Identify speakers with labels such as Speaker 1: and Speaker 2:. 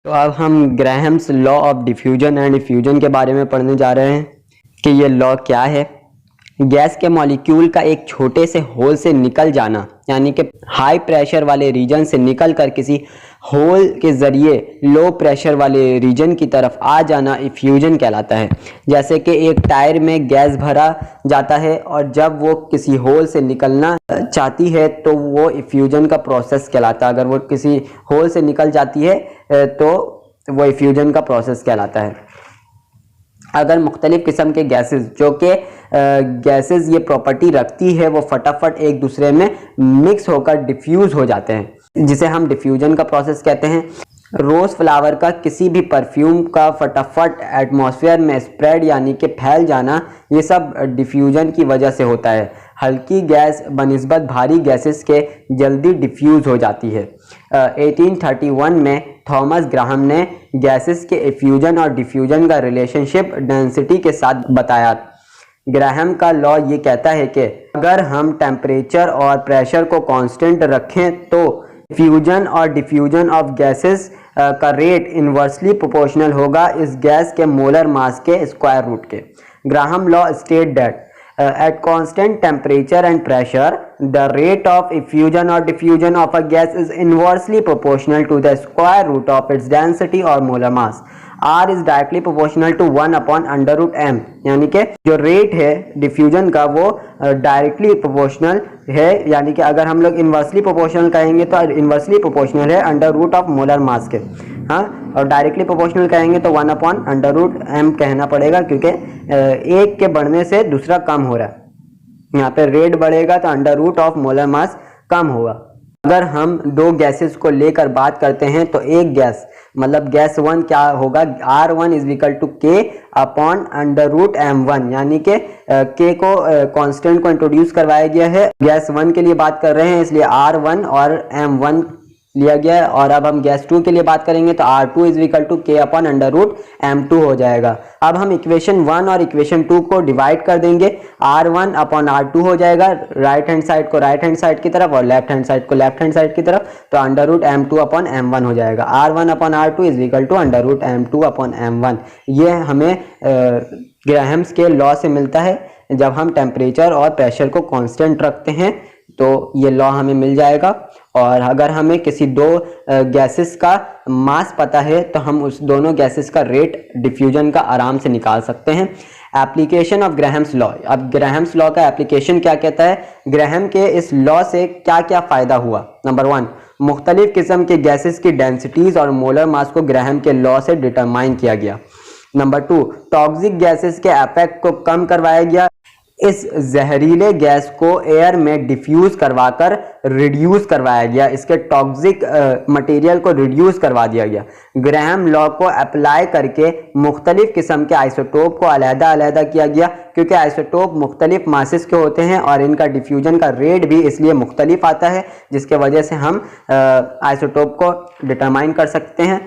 Speaker 1: तो अब हम Graham's law of diffusion and diffusion के बारे में पढ़ने जा रहे हैं कि ये लॉ क्या है। गैस के मॉलिक्यूल का एक छोटे से होल से निकल जाना, यानी कि हाई प्रेशर वाले रीजन से निकल कर किसी होल के ज़रिए लो प्रेशर वाले रीजन की तरफ आ जाना इफ्यूजन कहलाता है। जैसे कि एक टायर में गैस भरा जाता है और जब वो किसी होल से निकलना चाहती है तो वो इफ्यूजन का प्रोसेस कहलाता है। अगर वो किसी होल से निकल जाती है तो वो इफ्यूजन का प्रोसेस कहलाता है। अगर मुख्तलिफ किस्म के गैसेस जो कि गैसेस ये प्रॉपर्टी रखती है वो फटाफट एक दूसरे में मिक्स होकर डिफ्यूज़ हो जाते हैं, जिसे हम डिफ्यूजन का प्रोसेस कहते हैं। रोज़ फ्लावर का किसी भी परफ्यूम का फटाफट एटमॉस्फेयर में स्प्रेड यानी कि फैल जाना, ये सब डिफ्यूजन की वजह से होता है। हल्की गैस बनिस्बत भारी गैसेस के जल्दी डिफ्यूज़ हो जाती है। 1831 में थॉमस ग्राहम ने गैसेस के इफ्यूजन और डिफ्यूजन का रिलेशनशिप डेंसिटी के साथ बताया। ग्राहम का लॉ ये कहता है कि अगर हम टेम्परेचर और प्रेशर को कांस्टेंट रखें तो फ्यूजन और डिफ्यूजन ऑफ गैसेस का रेट इन्वर्सली प्रोपोर्शनल होगा इस गैस के मोलर मास के स्क्वायर रूट के। Graham law state that at constant temperature and pressure the rate of effusion or diffusion of a gas is inversely proportional to the square root of its density or molar mass. R is directly proportional to 1 upon under root m, यानी कि जो rate है diffusion का वो directly proportional है, यानी कि अगर हम लोग इन्वर्सली प्रोपोर्शनल कहेंगे तो इन्वर्सली प्रोपोर्शनल है under root of molar mass के। हाँ, और डायरेक्टली प्रोपोर्शनल कहेंगे तो 1 अपॉन अंडर रूट m कहना पड़ेगा, क्योंकि एक के बढ़ने से दूसरा कम हो रहा है। यहाँ पे रेट बढ़ेगा तो under root of molar mass कम होगा। अगर हम दो गैसेस को लेकर बात करते हैं तो एक गैस मतलब गैस वन क्या होगा, R1 इज इक्वल टू के अपॉन अंडर रूट M1, यानी कि के को कांस्टेंट को इंट्रोड्यूस करवाया गया है। गैस वन के लिए बात कर रहे हैं इसलिए R1 और M1 लिया गया है। और अब हम गैस 2 के लिए बात करेंगे तो R2 इज इक्वल टू के अपॉन अंडर रूट M2 हो जाएगा। अब हम इक्वेशन 1 और इक्वेशन 2 को डिवाइड कर देंगे, R1 अपॉन R2 हो जाएगा, राइट हैंड साइड को राइट हैंड साइड की तरफ और लेफ्ट हैंड साइड को लेफ्ट हैंड साइड की तरफ, तो under root M2 upon M1 हो जाएगा। R1 upon R2 is equal to under root M2 upon M1। ये हमें ग्राहम्स के लॉ से मिलता है। जब हम टेम्परेचर और प्रेशर को कांस्टेंट रखते हैं तो ये लॉ हमें मिल जाएगा। और अगर हमें किसी दो गैसेस का मास पता है तो हम उस दोनों गैसेस का रेट डिफ्यूजन का आराम से निकाल सकते हैं। Application of Graham's law. अब ग्राहम्स लॉ का एप्लीकेशन क्या कहता है, ग्राहम के इस लॉ से क्या क्या फ़ायदा हुआ। नंबर 1, मुख्तलिफ किस्म के गैसेस की डेंसिटीज़ और मोलर मास को ग्राहम के लॉ से डिटरमाइन किया गया। नंबर 2, टॉक्सिक गैसेस के इफेक्ट को कम करवाया गया। इस जहरीले गैस को एयर में डिफ्यूज करवाकर रिड्यूस करवाया गया, इसके टॉक्सिक मटेरियल को रिड्यूस करवा दिया गया। ग्राहम लॉ को अप्लाई करके मुख्तलिफ किस्म के आइसोटोप को अलहदा किया गया, क्योंकि आइसोटोप मुख्तलिफ मासेस के होते हैं और इनका डिफ्यूजन का रेट भी इसलिए मुख्तलिफ आता है, जिसके वजह से हम आइसोटोप को डिटरमाइन कर सकते हैं।